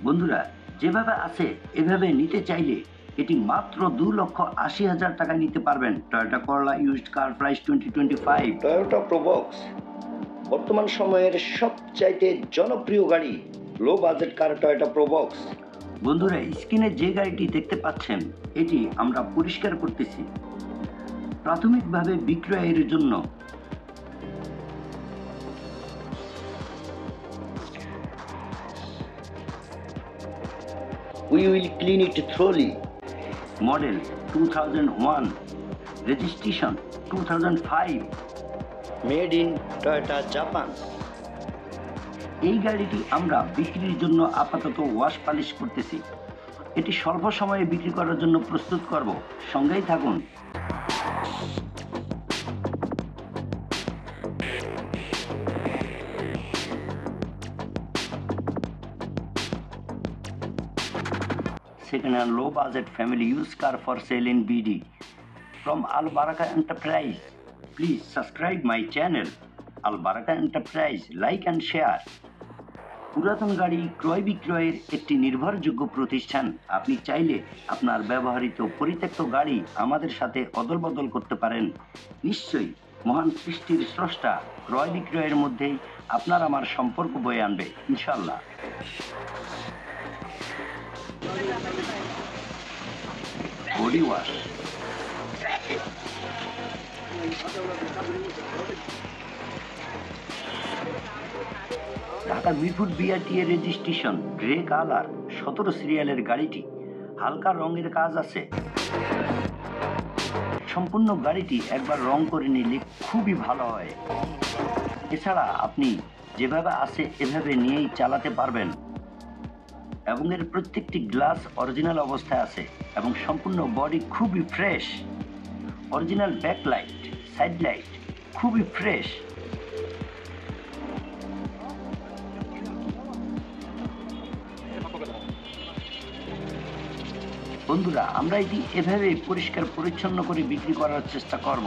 বন্ধুরা, যেভাবে আছে এভাবে নিতে চাইলে এটি মাত্র 2,80,000 টাকায় নিতে পারবেন। টয়োটা করলা used car price 2025। Toyota Probox বর্তমান সময়ের সবচাইতে জনপ্রিয় গাড়ি, লো বাজেট কার টয়োটা প্রোবক্স। বন্ধুরা, স্ক্রিনে যে গাড়িটি দেখতে পাচ্ছেন এটি আমরা পরিষ্কার করতেছি প্রাথমিকভাবে বিক্রয়ের জন্য। We will clean it thoroughly. Model 2001, registration 2005, made in Toyota Japan. এই গাড়িটি আমরা বিক্রির জন্য আপাতত ওয়াশ পালিশ করতেছি। এটি স্বল্প সময়ে বিক্রি করার জন্য প্রস্তুত করব, সঙ্গেই থাকুন। Second-hand low-budget family use car for sale in BD from Al Baraka Enterprise. Please subscribe my channel Al Baraka Enterprise, like and share. পুরাতন গাড়ি ক্রয় বিক্রয়ের একটি নির্ভরযোগ্য প্রতিষ্ঠান। আপনি চাইলে আপনার ব্যবহৃত পরিত্যক্ত গাড়ি আমাদের সাথে অদল বদল করতে পারেন। নিশ্চয়ই মহান সৃষ্টির স্রষ্টা ক্রয় বিক্রয়ের মধ্যেই আপনার আমার সম্পর্ক বয়ে আনবে, ইনশাআল্লাহ। Body wash, Dhaka Mirpur BRT এর রেজিস্ট্রেশন, গ্রে কালার, 17 সিরিয়ালের গাড়িটি। হালকা রঙের কাজ আছে। সম্পূর্ণ গাড়িটি একবার রং করে নিলে খুবই ভালো হয়। এছাড়া আপনি যেভাবে আছে এভাবে নিয়েই চালাতে পারবেন এবং এর প্রত্যেকটি গ্লাস অরিজিনাল অবস্থায় আছে এবং সম্পূর্ণ বডি খুবই fresh. Original backlight, side light খুবই ফ্রেশ। বন্ধুরা, আমরা এটি এভাবে পরিষ্কার পরিচ্ছন্ন করে বিক্রি করার চেষ্টা করব।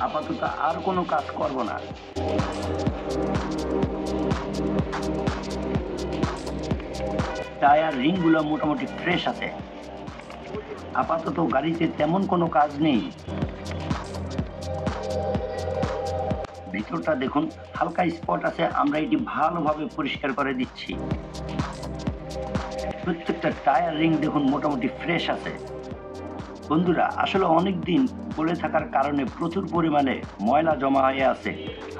আপাতত আর কোনো কাজ করব না। টায়ার রিংগুলো মোটামুটি ফ্রেশ আছে। আপাতত গাড়িতে তেমন কোনো কাজ নেই। ভিতরটা দেখুন, হালকা স্পট আছে, আমরা এটি ভালোভাবে পরিষ্কার করে দিচ্ছি। প্রত্যেকটা টায়ার রিং দেখুন মোটামুটি ফ্রেশ আছে। বন্ধুরা, আসলে অনেক দিন পড়ে থাকার কারণে প্রচুর পরিমাণে ময়লা জমা হয়ে আছে।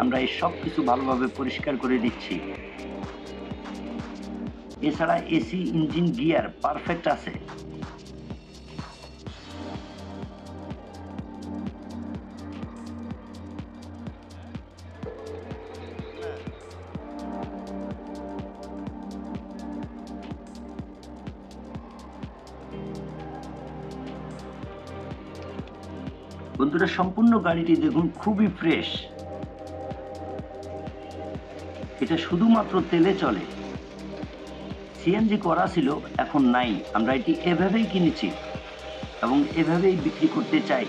আমরা এই সব কিছু ভালোভাবে পরিষ্কার করে দিচ্ছি। এছাড়া এসি, ইঞ্জিন, গিয়ার পারফেক্ট আছে। বন্ধুরা, সম্পূর্ণ গাড়িটি দেখুন খুবই ফ্রেশ। এটা শুধুমাত্র তেলে চলে। সিএনজি করা ছিল, এখন নাই। আমরা এটি এভাবেই কিনেছি এবং এভাবেই বিক্রি করতে চাই।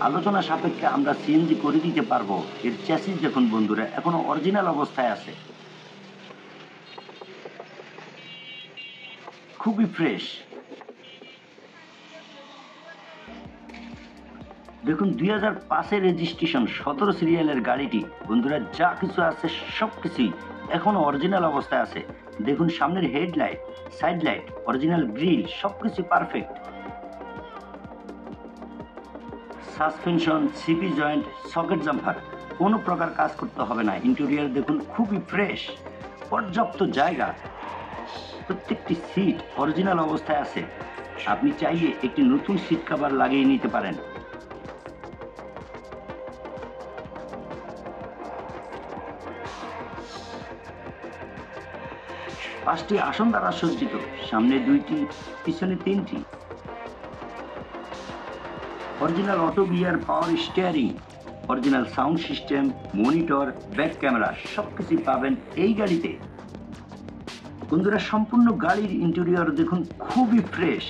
আলোচনা সাপেক্ষে আমরা সিএনজি করে দিতে পারবো। এর চ্যাসিস দেখুন বন্ধুরা, এখনো অরিজিনাল অবস্থায় আছে, খুবই ফ্রেশ। দেখুন 2005-এর রেজিস্ট্রেশন, 17 সিরিয়ালের গাড়িটি। বন্ধুরা, যা কিছু আছে সব কিছুই এখনো অরিজিনাল অবস্থায় আছে। দেখুন সামনের headlight, side light, original grill সবকিছু perfect. Suspension, CP joint, socket jumper কোনো প্রকার কাজ করতে হবে না। ইন্টেরিয়র দেখুন খুবই ফ্রেশ, পর্যাপ্ত জায়গা। প্রত্যেকটি সিট অরিজিনাল অবস্থায় আছে। আপনি চাইলে একটি নতুন সিট কভার লাগিয়ে নিতে পারেন। পাঁচটি আসন দ্বারা সজ্জিত, সামনে 2টি, পিছনে 3টি। Original auto gear, power steering, original sound system, monitor, back camera সবকিছু পাবেন এই গাড়িতে। বন্ধুরা, সম্পূর্ণ গাড়ির ইন্টেরিয়র দেখুন খুবই ফ্রেশ।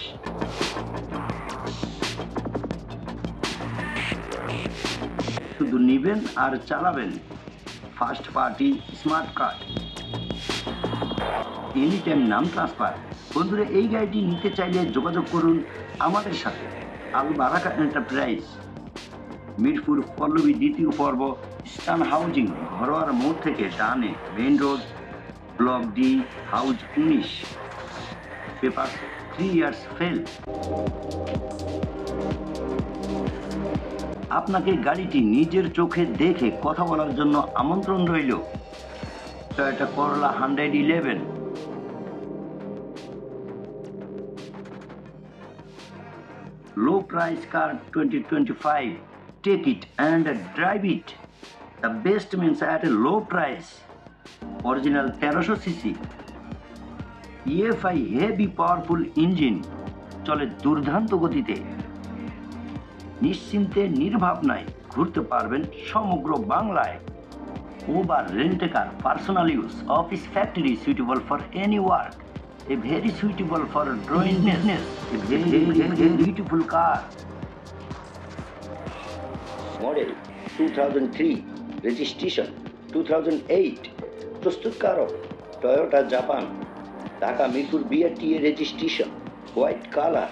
শুধু নিবেন আর চালাবেন। First party smart card. Any time নাম ট্রান্সফার। বন্ধুরা, এই গাড়িটি নিতে চাইলে যোগাযোগ করুন আমাদের সাথে। আল বারাকা এন্টারপ্রাইজ, মিরপুর পল্লবী দ্বিতীয় পর্ব, স্টান হাউজিং, ঘরোয়ার মোড় থেকে ডানে, main road, block D, house 19, paper 3 years fail. আপনাকে গাড়িটি নিজের চোখে দেখে কথা বলার জন্য আমন্ত্রণ রইল। Toyota Corolla 111, low price car 2025. Take it and drive it. The best means at a low price. Original 1300cc, EFI heavy powerful engine, চলে দুর্দান্ত গতিতে। নিশ্চিন্তে নির্ভাবনায় ঘুরতে পারবেন সমগ্র বাংলায়। Uber rent-a-car, personal use, office factory, suitable for any work. A very suitable for drawing business. A very beautiful car. Model 2003, registration 2008. প্রস্তুতকারক Toyota Japan, Dhaka Mirpur BRTA registration, white color.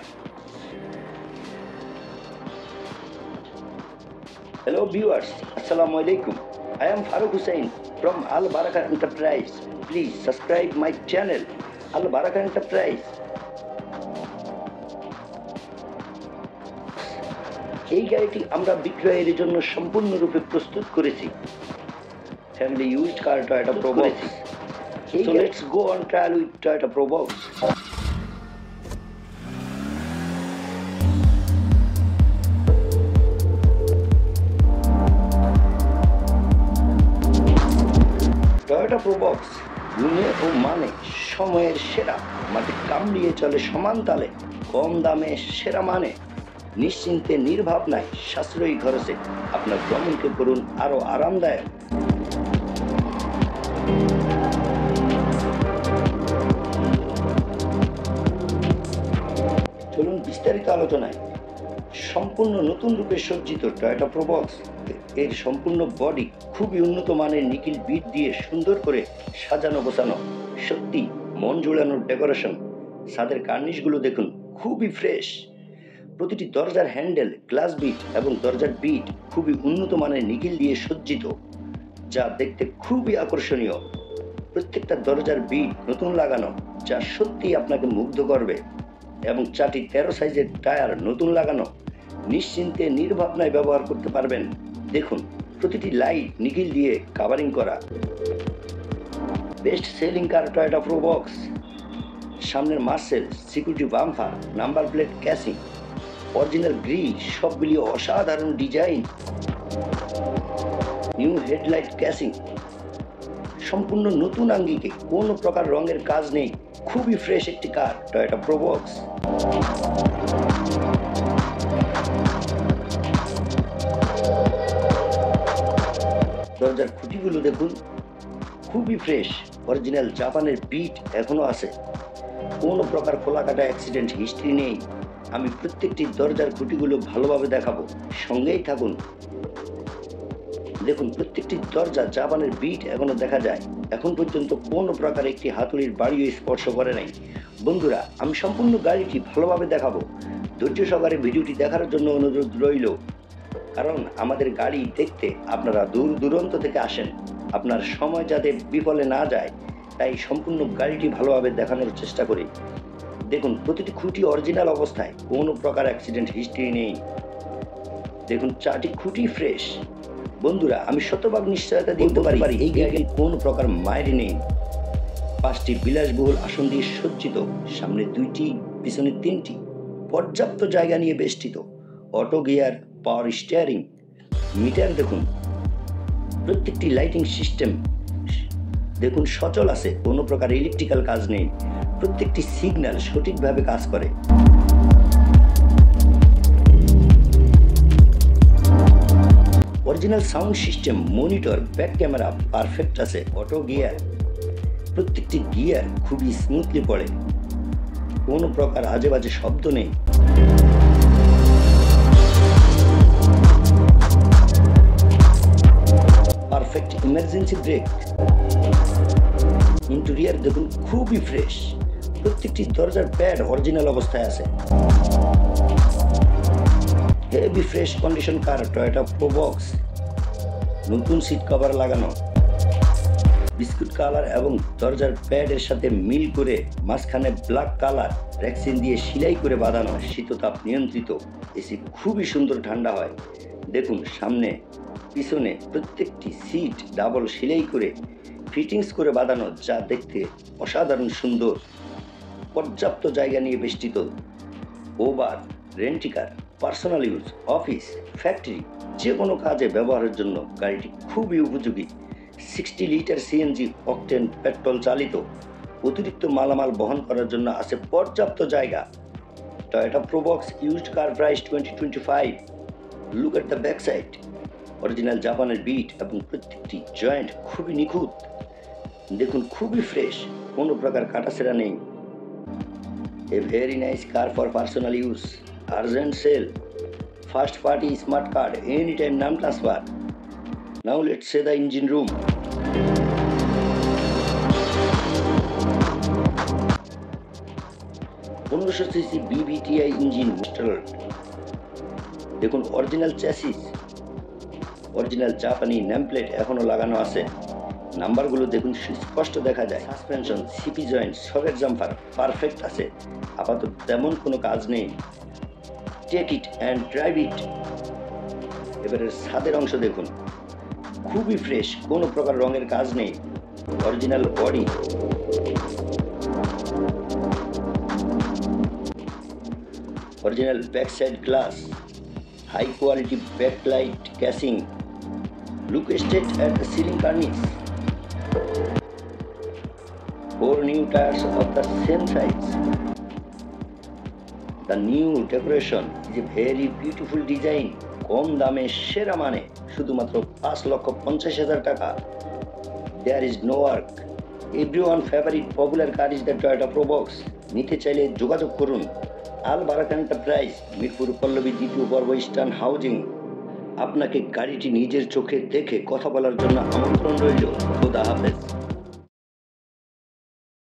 Hello viewers, Assalamu alaikum. I am Farooq Hussain from Al Baraka Enterprise. Please subscribe my channel, Al Baraka Enterprise. এই গাড়িটি আমরা বিক্রয়ের জন্য সম্পূর্ণরূপে প্রস্তুত করেছি। Family used car Toyota Probox. So let's go on trial with Toyota Probox. Toyota Probox গুণে ও মানে সময়ের সেরা, মাটি কামড়িয়ে চলে সমান তালে, কম দামে সেরা মানে, নিশ্চিন্তে নির্ভাবনায় সাশ্রয়ী খরচে আপনার ভ্রমণকে করুন আরো আরামদায়ক। চলুন বিস্তারিত আলোচনায়। সম্পূর্ণ নতুন রূপে সজ্জিত টয়োটা প্রোবক্স, এর সম্পূর্ণ বডি খুবই উন্নত মানের নিকেল বিট দিয়ে সুন্দর করে সাজানো গোছানো, সত্যি মন জোড়ানোর ডেকোরেশন। ছাদের কার্নিশগুলো দেখুন, খুবই ফ্রেশ। প্রতিটি দরজার হ্যান্ডেল, গ্লাস বিট এবং দরজার বিট খুবই উন্নত মানের নিকেল দিয়ে সজ্জিত, যা দেখতে খুবই আকর্ষণীয়। প্রত্যেকটা দরজার বিট নতুন লাগানো, যা সত্যি আপনাকে মুগ্ধ করবে। এবং 413 সাইজের টায়ার নতুন লাগানো, নিশ্চিন্তে নির্ভাবনায় ব্যবহার করতে পারবেন। দেখুন, প্রতিটি লাইট নিকেল দিয়ে কাভারিং করা। Best selling car Toyota Probox. সামনের মার্সেল, security bumper, number plate casing, original grill, সব মিলিয়ে অসাধারণ ডিজাইন। নিউ হেডলাইট ক্যাসিং, সম্পূর্ণ নতুন আঙ্গিকে, কোনো প্রকার রঙের কাজ নেই। খুবই ফ্রেশ একটি কার টয়োটা প্রোবক্স। দরজার খুঁটিগুলো দেখুন, খুবই ফ্রেশ। অরিজিনাল জাপানের বিট এখনো আছে, কোনো প্রকার খোলা কাটা অ্যাক্সিডেন্ট হিস্ট্রি নেই। আমি প্রত্যেকটি দরজার খুঁটিগুলো ভালোভাবে দেখাবো, সঙ্গেই থাকুন। দেখুন, প্রত্যেকটি দরজা জাপানের বিট এখনো দেখা যায়। এখন পর্যন্ত কোনো প্রকার একটি হাতুড়ির বাড়িও স্পর্শ করে নাই। বন্ধুরা, আমি সম্পূর্ণ গাড়িটি ভালোভাবে দেখাবো। ধৈর্য সহকারে ভিডিওটি দেখার জন্য অনুরোধ রইল, কারণ আমাদের গাড়ি দেখতে আপনারা দূর দূরান্ত থেকে আসেন। আপনার সময় যাতে বিফলে না যায়, তাই সম্পূর্ণ গাড়িটি ভালোভাবে দেখানোর চেষ্টা করি। দেখুন, প্রতিটি খুঁটি অরিজিনাল অবস্থায়, কোনো প্রকার অ্যাক্সিডেন্ট হিস্ট্রি নেই। দেখুন, 4টি খুঁটি ফ্রেশ। বন্ধুরা, আমি শতভাগ নিশ্চয়তা দিতে পারি এই গাড়ির কোনো প্রকার মায়েরই নেই। 5টি বিলাসবহুল আসন দিয়ে সজ্জিত, সামনে 2টি, পিছনে 3টি, পর্যাপ্ত জায়গা নিয়ে বেষ্টিত। Auto gear, power steering, meter দেখুন। প্রত্যেকটি লাইটিং সিস্টেম দেখুন সচল আছে, কোনো প্রকার ইলেকট্রিক্যাল কাজ নেই। প্রত্যেকটি সিগন্যাল সঠিকভাবে কাজ করে। Original sound system, monitor, back camera perfect আছে। অটো গিয়ার, প্রত্যেকটি গিয়ার খুবই স্মুথলি পড়ে, কোনো প্রকার আজে বাজে শব্দ নেই। পারফেক্ট ইমার্জেন্সি ব্রেক, ইন্টেরিয়র দেখুন খুবই ফ্রেশ, প্রত্যেকটি দরজার প্যাড অরিজিনাল অবস্থায় আছে। হেভি ফ্রেশ কন্ডিশন কার টয়োটা প্রোবক্স, নতুন সিট কভার লাগানো, বিস্কুট কালার এবং দরজার প্যাডের সাথে মিল করে মাঝখানে ব্ল্যাক কালার রেক্সিন দিয়ে সেলাই করে বাঁধানো, শীততাপ নিয়ন্ত্রিত। এসি খুবই সুন্দর ঠান্ডা হয়। দেখুন সামনে পিছনে প্রত্যেকটি সিট ডাবল সেলাই করে ফিটিংস করে বাঁধানো, যা দেখতে অসাধারণ সুন্দর। পর্যাপ্ত জায়গা নিয়ে বেষ্টিত। Over রেন্টিকার, personal use, office, factory, যে কোনো কাজে ব্যবহারের জন্য গাড়িটি খুবই উপযোগী। 60 লিটার সিএনজি অকটেন পেট্রোল চালিত। অতিরিক্ত মালামাল বহন করার জন্য আছে পর্যাপ্ত জায়গা। Toyota Probox used car price 2025। Look at the back side. Original জাপানের বিট এবং প্রত্যেকটি জয়েন্ট খুবই নিখুঁত। দেখুন খুবই ফ্রেশ, কোনো প্রকার কাটাছেঁড়া নেই। A very nice car for personal use. Urgent sale. First party smart card. Anytime non transfer. Now let's say the engine room. cc BVTI engine installed. দেখুন অরিজিনাল চ্যাসিস, অরিজিনাল জাপানি nameplate এখনো লাগানো আছে। নাম্বারগুলো দেখুন স্পষ্ট দেখা যায়। Suspension, CP joint, socket jumper perfect আছে। আপাতত তেমন কোনো কাজ নেই। Take it and drive it. এবারে ছাদের অংশ দেখুন, খুবই ফ্রেশ, কোনো প্রকার রঙের কাজ নেই। Original body, original back side glass, high quality backlight casing, look state at the ceiling cornice. 4 new tires of the same size. The new decoration is a very beautiful design. কম দামে সেরা মানে শুধুমাত্র 5,50,000 টাকা। There is no work. Everyone favorite popular car is the Toyota Probox. নিতে চাইলে যোগাযোগ করুন। আল বারাকা enterprise, Mirpur Pallavi, দ্বিতীয় পর্ব, ইস্টার্ন হাউজিং। আপনাকে গাড়িটি নিজের চোখে দেখে কথা বলার জন্য আমন্ত্রণ রইল। খোদা হাফেজ।